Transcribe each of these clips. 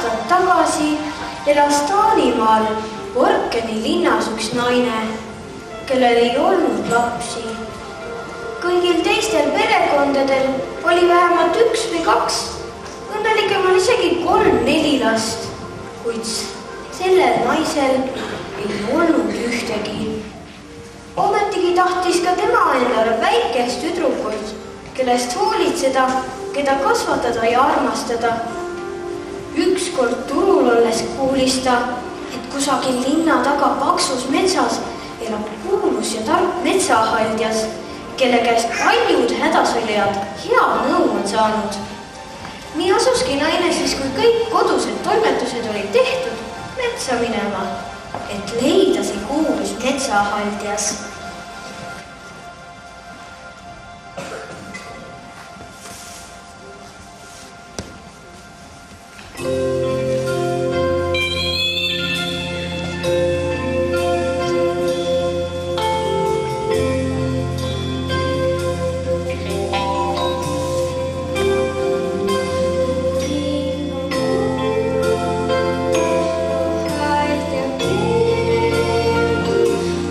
aastat tagasi elas Taanimaal Vorkeni linnas üks naine, kellel ei olnud lapsi. Kõigil teistel perekondadel oli vähemalt 1 või 2, õnnelikemal isegi 3-4 last, kuid sellel naisel ei olnud ühtegi. Ometigi tahtis ka tema endale väikest tüdrukut, kellest hoolitseda, keda kasvatada ja armastada. Ükskord turul olles kuulis ta, et kusagil linna taga paksus metsas elab kuulus ja tark metsahaldjas, kelle käest paljud hädasolijad head nõu on saanud. Nii asuski naine siis, kui kõik kodused toimetused olid tehtud, metsa minema, et leida see kuulus metsahaldjas.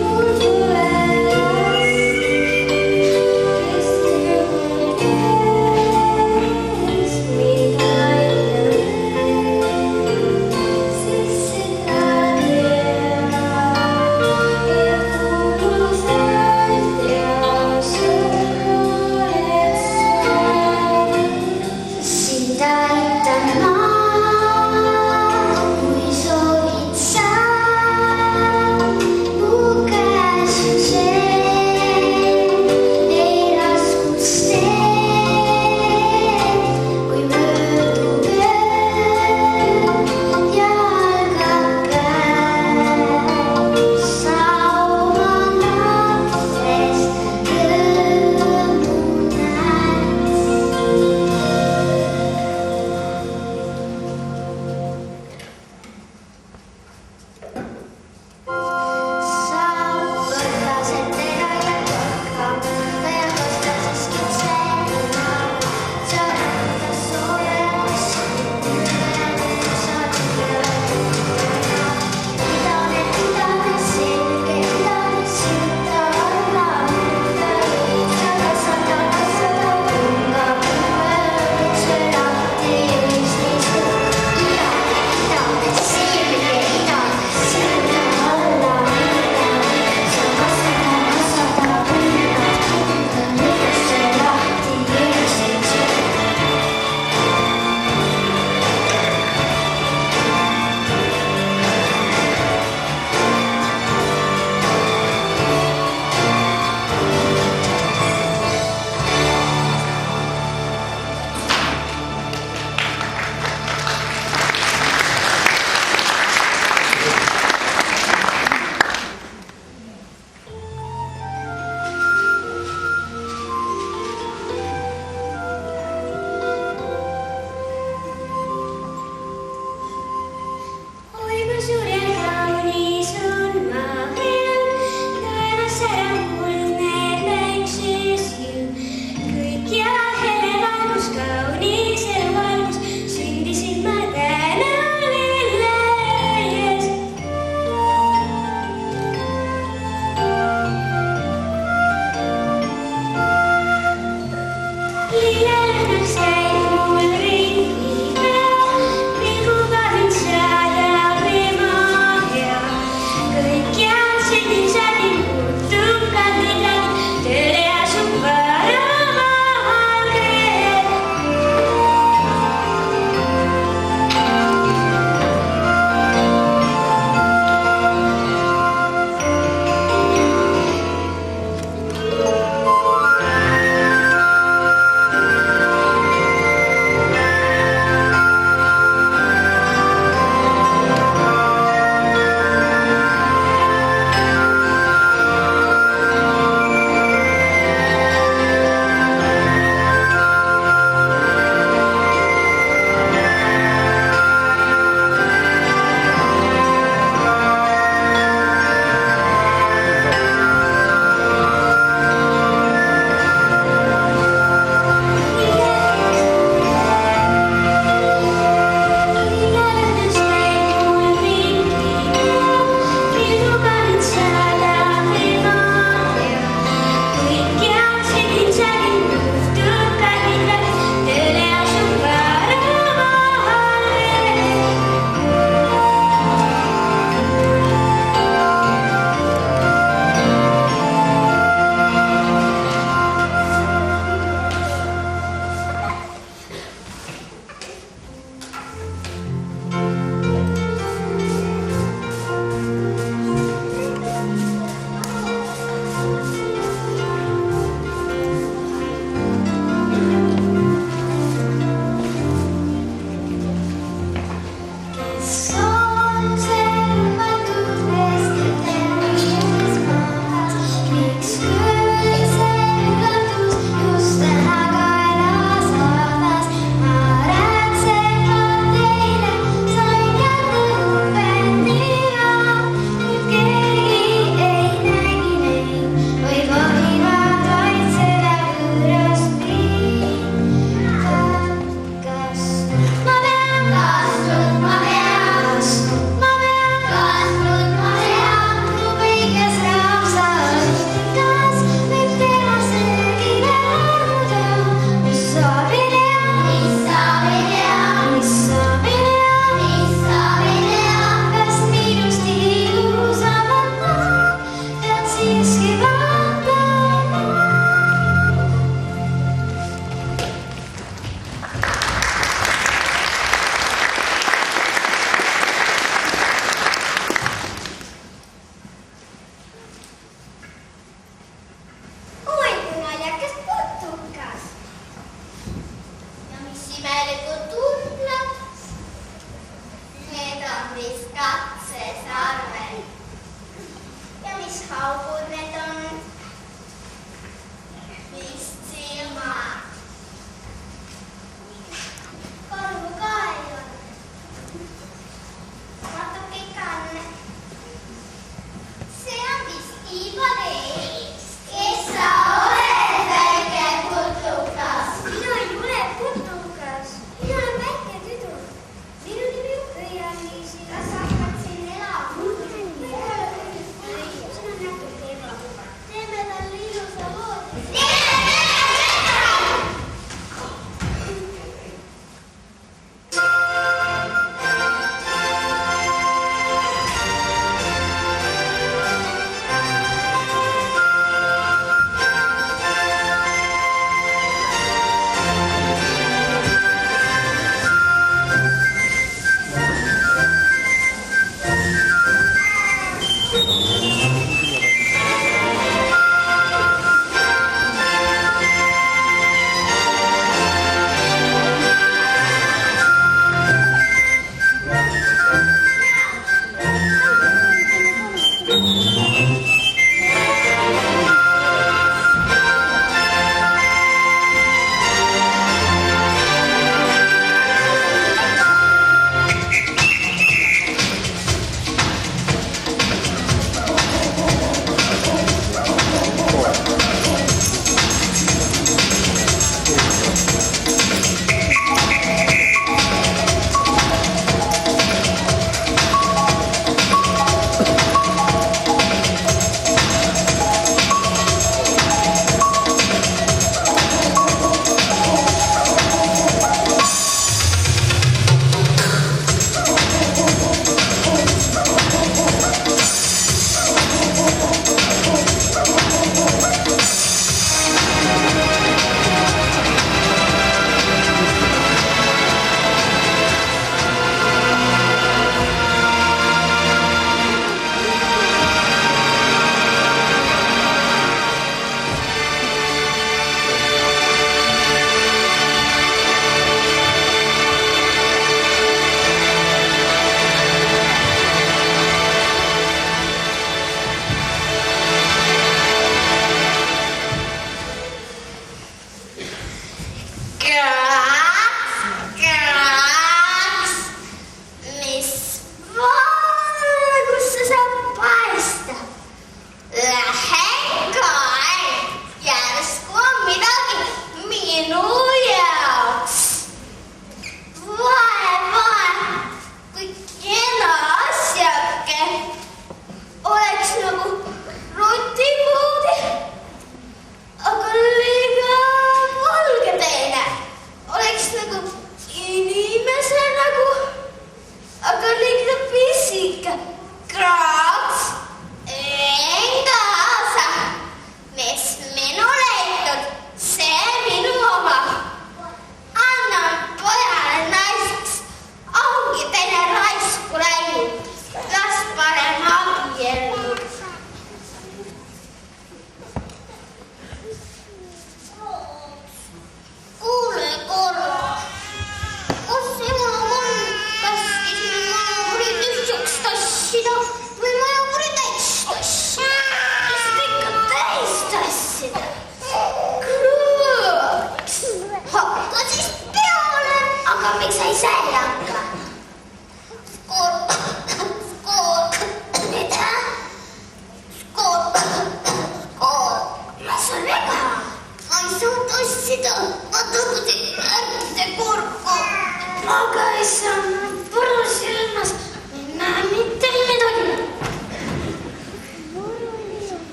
Mul tuleb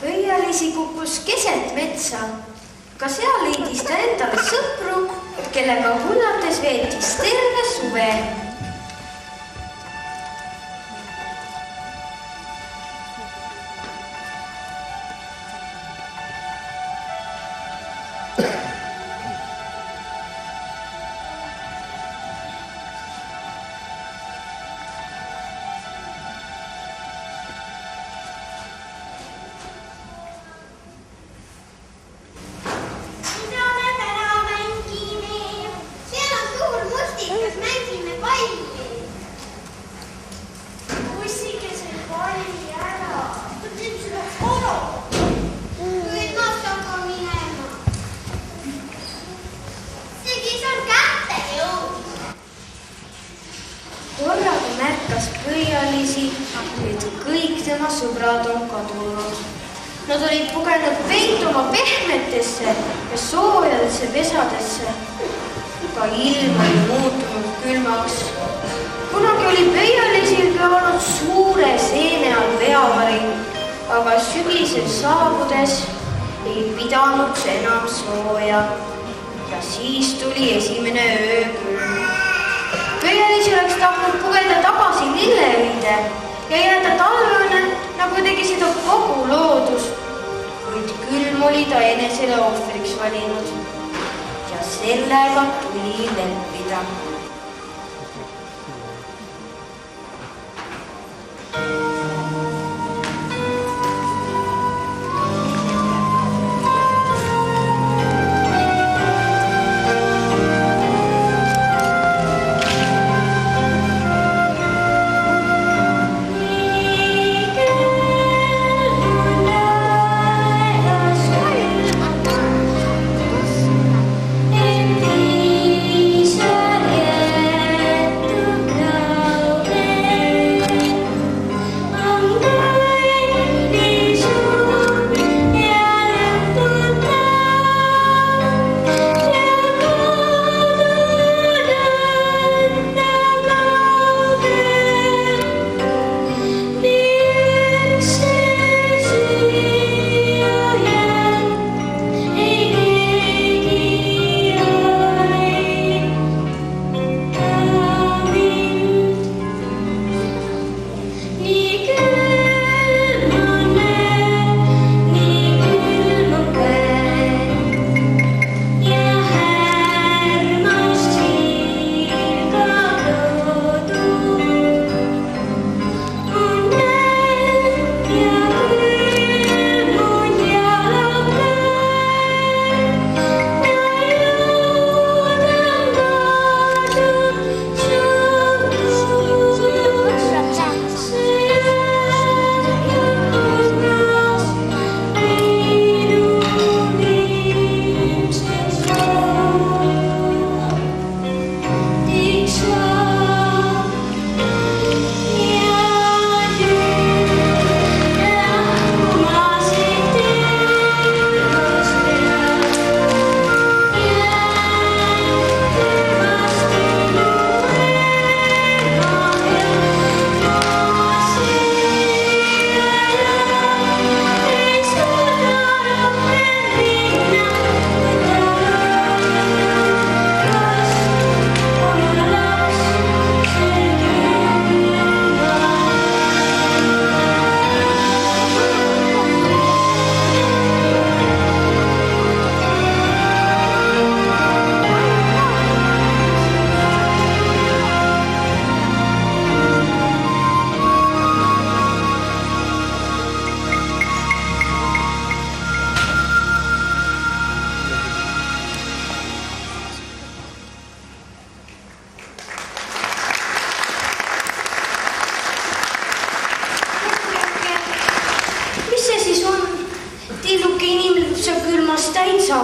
Pöialisi kukkus keset metsa. Ka seal leidis ta endale sõpru, kellega hullates veetis terve suve. pöialisi, et kõik tema sõbrad on kadunud. Nad olid pugenud peituma pehmetesse ja soojadesse pesadesse. Ka ilm oli muutunud külmaks. Kunagi oli pöialisil olnud suure seene all veavari, aga sügisel saabudes ei pidanud see enam sooja. Ja siis tuli esimene öökülm. Pöialis oleks tahtnud pugeda tagasi lilleõide ja jääda talvele, nagu tegi seda kogu loodus. Kuid külm oli ta enesele ohvriks valinud ja sellega tuli leppida.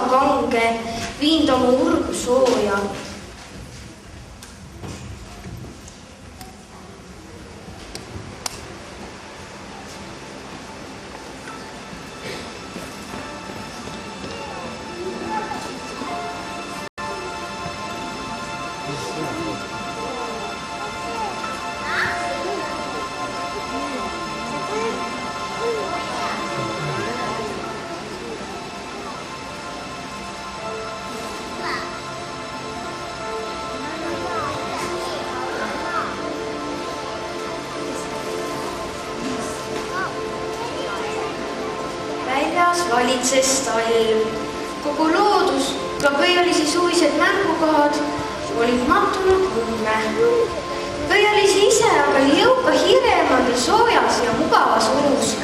Kange, viinud oma urgu sooja. Valitses talv. Kogu loodus, ka pöialisi suvised mängukohad olid mattunud lume. Pöialisi ise aga oli jõuka hiremad soojas ja mugavas urus,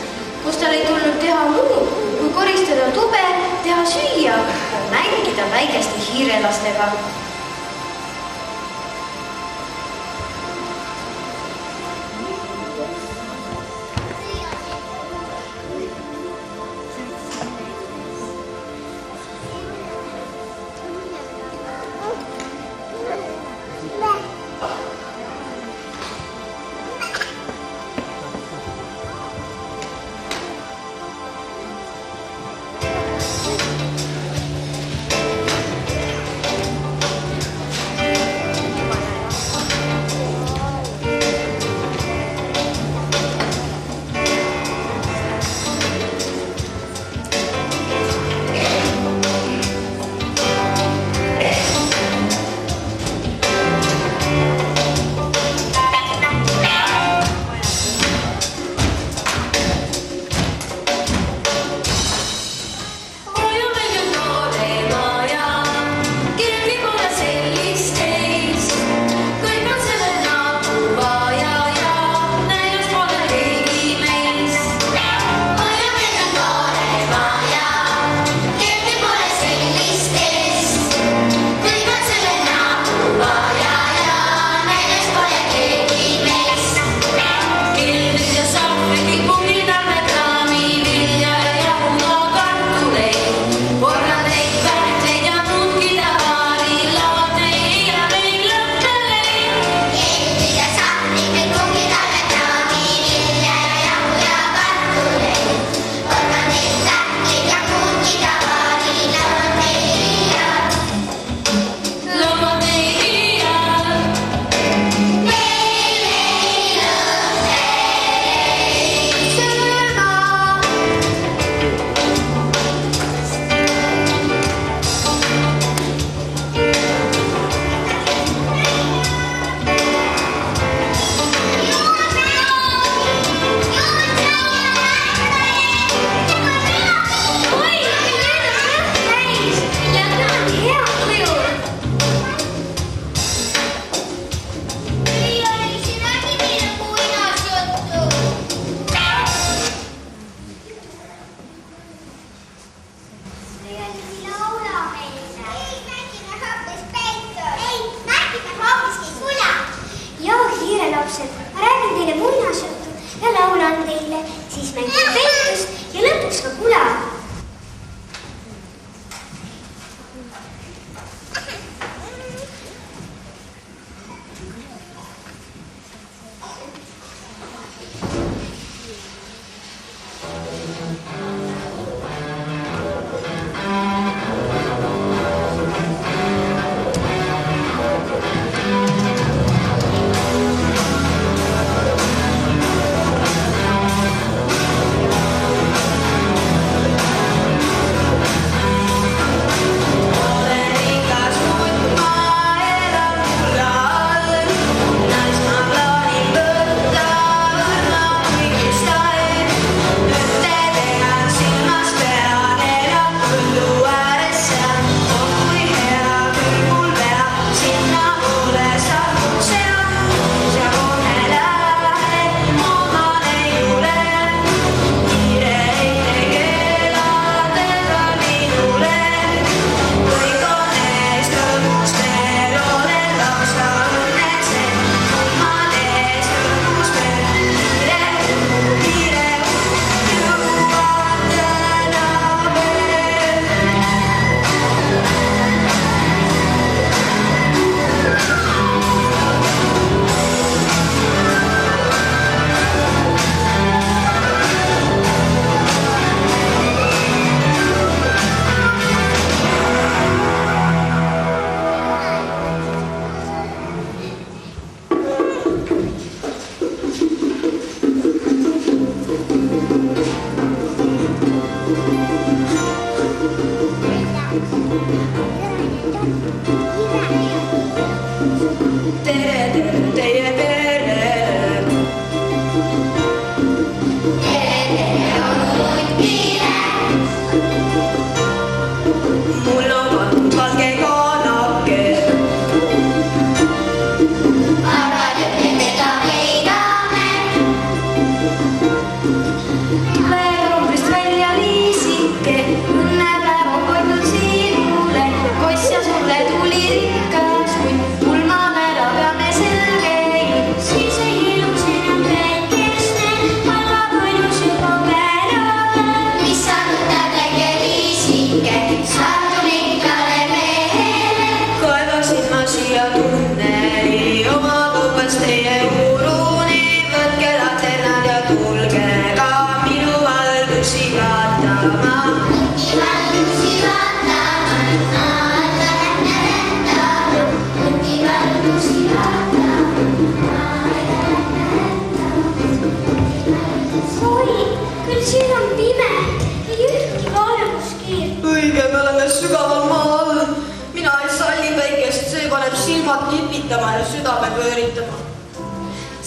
kus tal ei tulnud teha muu, kui koristada tube, teha süüa ja mängida väikeste hiirelastega.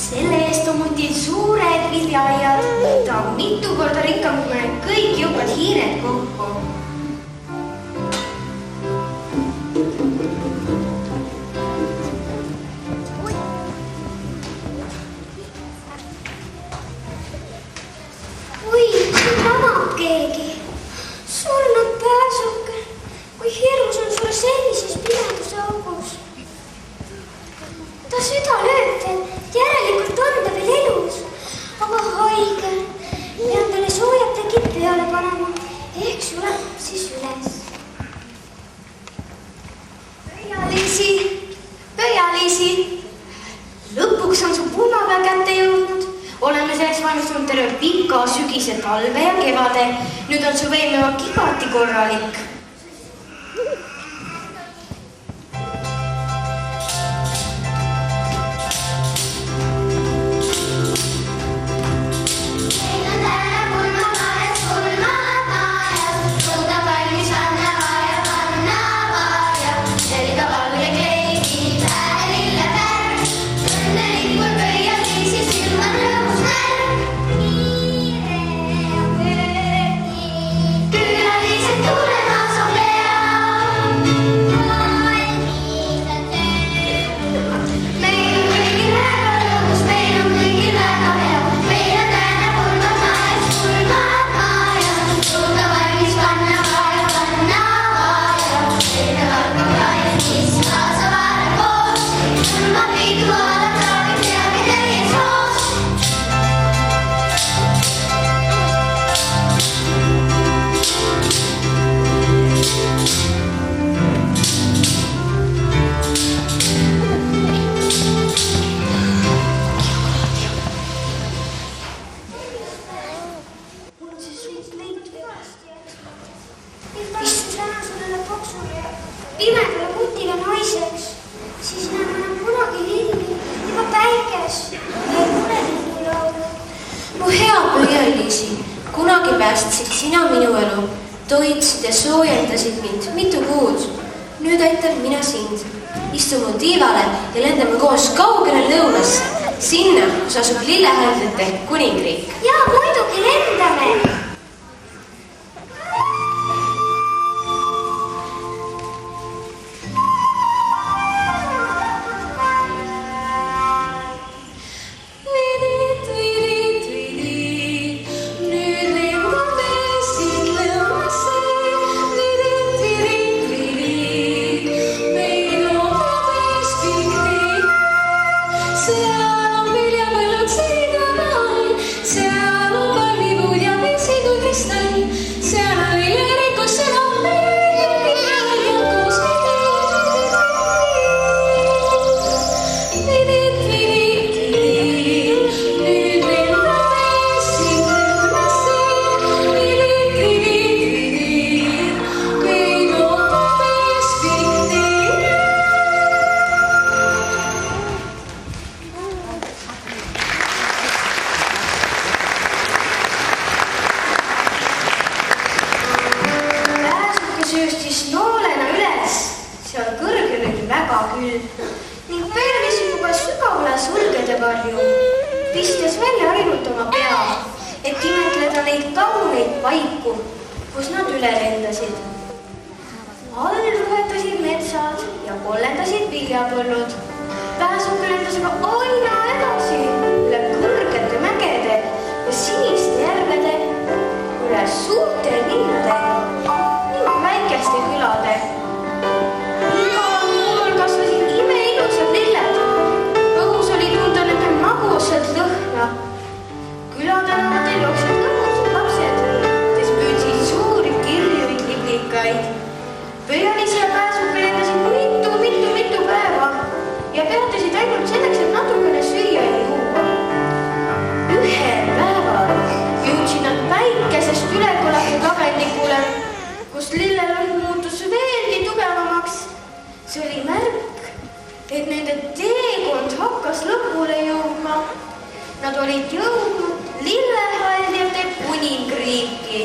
Selle eest on mutil suured viljaaiad, ta on mitu korda rikkam kui need kõik jõukad hiired kokku. Oi, siin magab keegi. Surnud pääsuke. Kui hirmus on sulle sellises pimeduse augus. Ta süda lööb veel, järelikult on ta veel elus. Aga haige. Pean talle soojad tekid peale panema. Ehk sureb siis üles. Pöialiisi. Lõpuks on su pulmapea kätte jõudnud. Oleme selleks valmistunud terve pika sügise, talve ja kevade. Nüüd on su veemevak igati korralik. Külalised tulemas pimedale kutile naiseks, siis näeme enam kunagi lilli ega päikest. Ei ole linnulaulu. Mu hea Pöia-Liisi, kunagi päästsid sina minu elu, toitsid ja soojendasid mind mitu kuud. Nüüd aitan mina sind. Istu mu tiivale ja lendame koos kaugele lõunasse, sinna, kus asub lillehäldlate kuningriik. Jaa, muidugi lendame. Sööstis noolena üles, seal kõrgel oli väga külm ning Pöia-Liisi pugas sügavale sulgede varju, pistes välja ainult oma pea, et imetleda neid kauneid paiku, kus nad üle lendasid. All ruhetasid metsad ja kollendasid viljapõllud. Pääsuke lendas aga aina edasi üle kõrgete mägede ja siniste järvede, üle suurte linnade väikeste külade. Igal pool kasvasid imeilusad lilled. Õhus oli tunda nende magusat lõhna. Külatänavatel jooksid lõbusad lapsed, kes püüdsid suuri kirjuid liblikaid. Pöia-Liisi ja Pääsuke lendasid mitu päeva ja peatasid ainult selleks, et natukene süüa ja juua. Ühel päeval jõudsid nad päikesest üle kõlatud lagendikule, kus lillelõhn muutus veelgi tugevamaks. See oli märk, et nende teekond hakkas lõpule jõudma. Nad olid jõudnud lillehaldjate kuningriiki.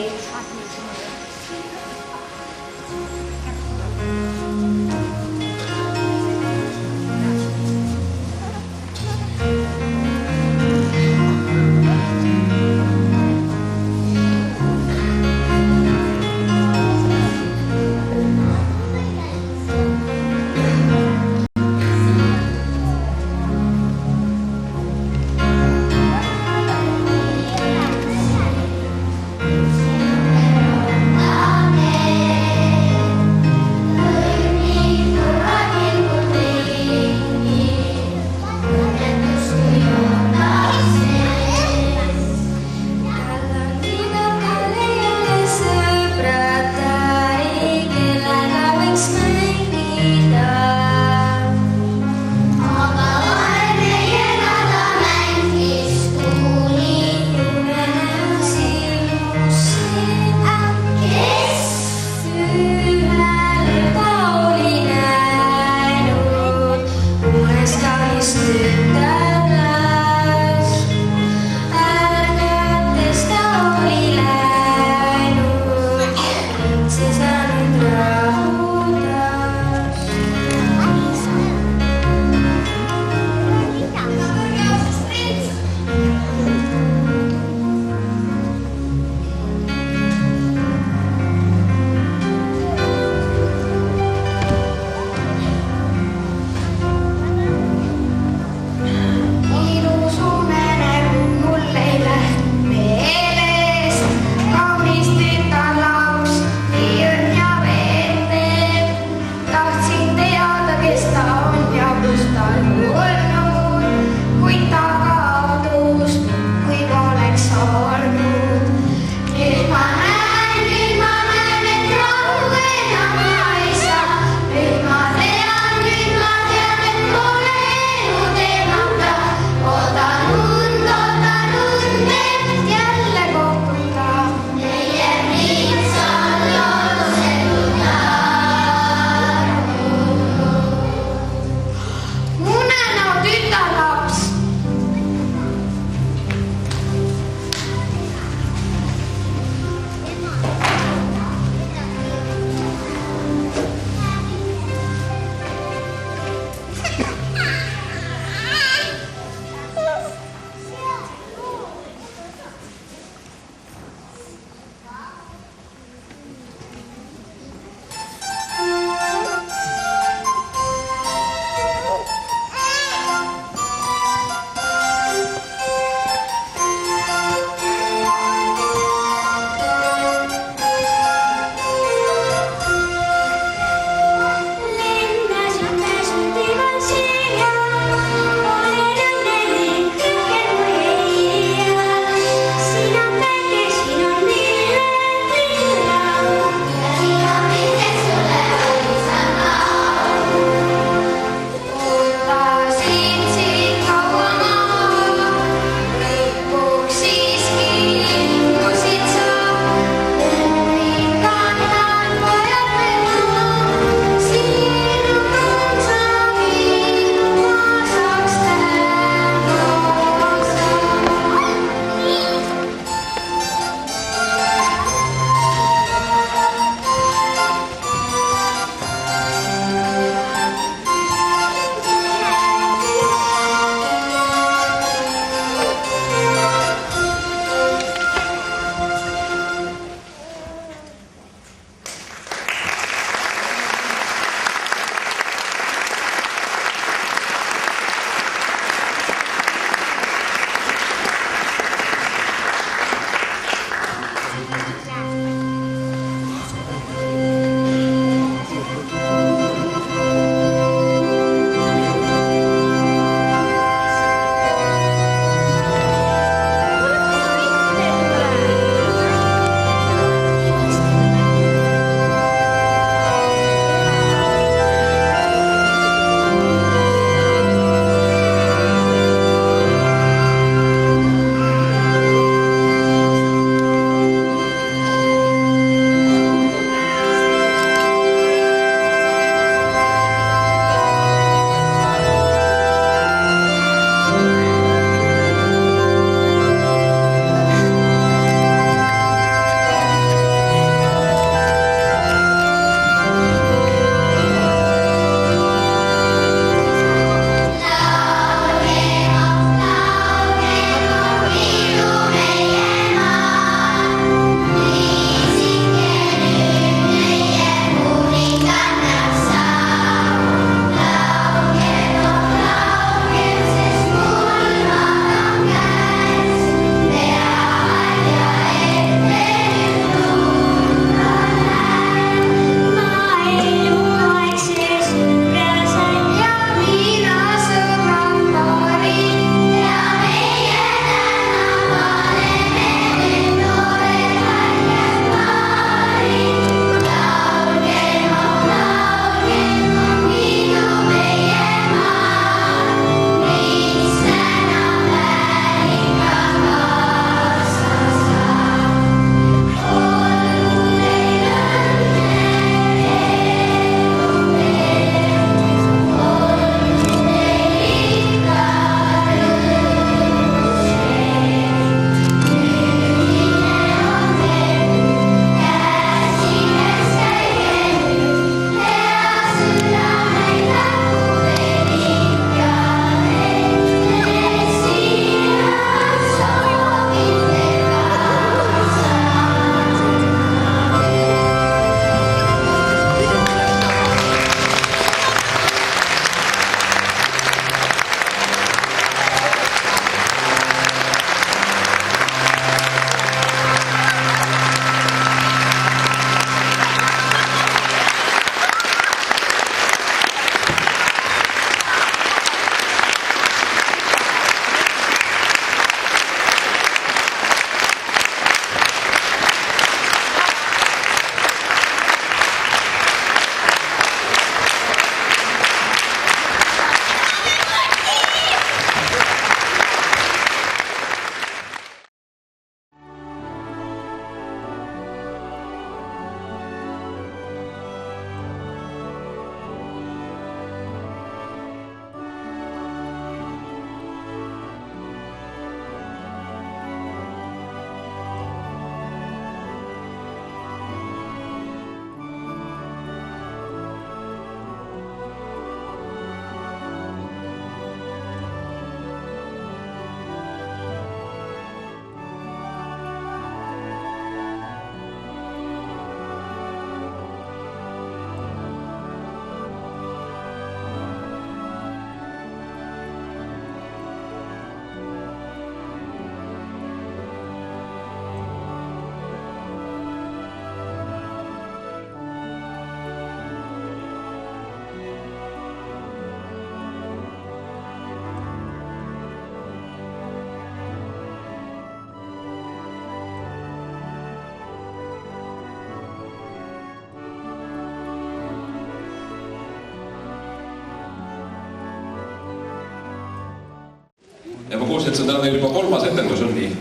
ja ma kuulsin, et see on täna teil juba 3. etendus, on nii?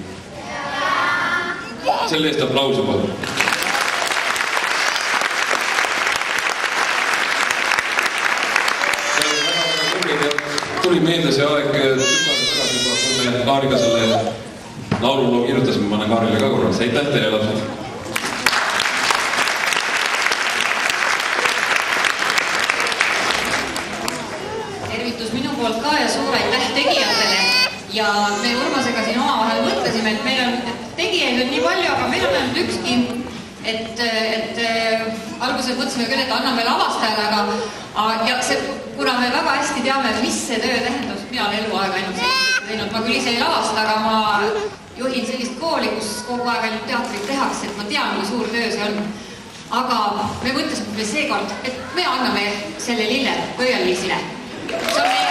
Selle eest aplaus juba. Tuli meelde see aeg tükk aega tagasi juba, kui me Kaariga selle laululoo kirjutasime, ma olen Kaarile ka korraks. Aitäh teile, lapsed! Tervitus minu poolt ka ja suur aitäh tegijatele. Ja me Urmasega siin omavahel mõtlesime, et meil on tegijaid on nii palju, aga meil on ainult ükski. Alguses mõtlesime küll, et anname lavastajale, ja kuna me väga hästi teame, mis see töö tähendab, mina olen eluaeg ainult sellist teinud, ma küll ise ei lavasta, aga ma juhin sellist kooli, kus kogu aeg ainult teatrit tehakse, et ma tean, kui suur töö see on. Aga me mõtlesime seekord, et me anname selle lille Pöial-Liisile. See on